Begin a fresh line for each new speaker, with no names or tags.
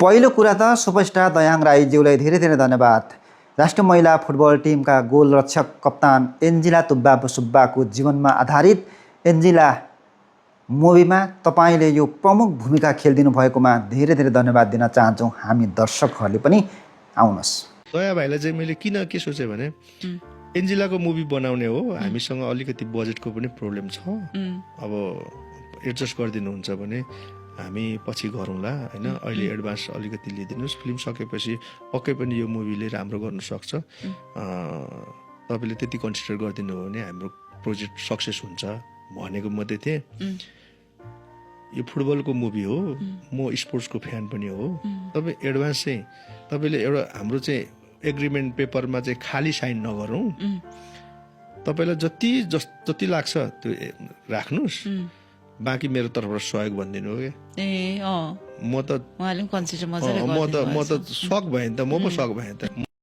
पहिलो कुरा त सुपरस्टार दयाङ राईज्यूलाई धेरै धेरै धन्यवाद। राष्ट्रिय महिला फुटबल टिमका गोल रक्षक कप्तान एन्जिला तुब्बा सुब्बाको जीवनमा आधारित एन्जिला मुभीमा तपाईँले यो प्रमुख भूमिका खेलिदिनु भएकोमा धेरै धेरै धन्यवाद दिन चाहन्छौँ। हामी दर्शकहरूले पनि आउनुहोस्।
दया भाइलाई चाहिँ मैले किन के सोचेँ भने एन्जिलाको मुभी बनाउने हो, हामीसँग अलिकति बजेटको पनि प्रब्लम छ, अब एडजस्ट गरिदिनुहुन्छ भने हामी पछि गरौँला होइन, अहिले एडभान्स अलिकति लिइदिनुहोस्, फिल्म सकेपछि पक्कै पनि यो मुभीले राम्रो गर्नु सक्छ, तपाईँले त्यति कन्सिडर गरिदिनु हो भने हाम्रो प्रोजेक्ट सक्सेस हुन्छ भनेको मात्रै थिएँ। यो फुटबलको मुभी हो, म स्पोर्ट्सको फ्यान पनि हो, तपाईँ एडभान्स चाहिँ तपाईँले एउटा हाम्रो चाहिँ एग्रिमेन्ट पेपरमा चाहिँ खाली साइन नगरौँ, तपाईँलाई जति लाग्छ त्यो राख्नुहोस्, बाँकी मेरो तर्फबाट सहयोग भनिदिनु हो क्या। म त सक भएँ नि त, म पो सक भएँ त।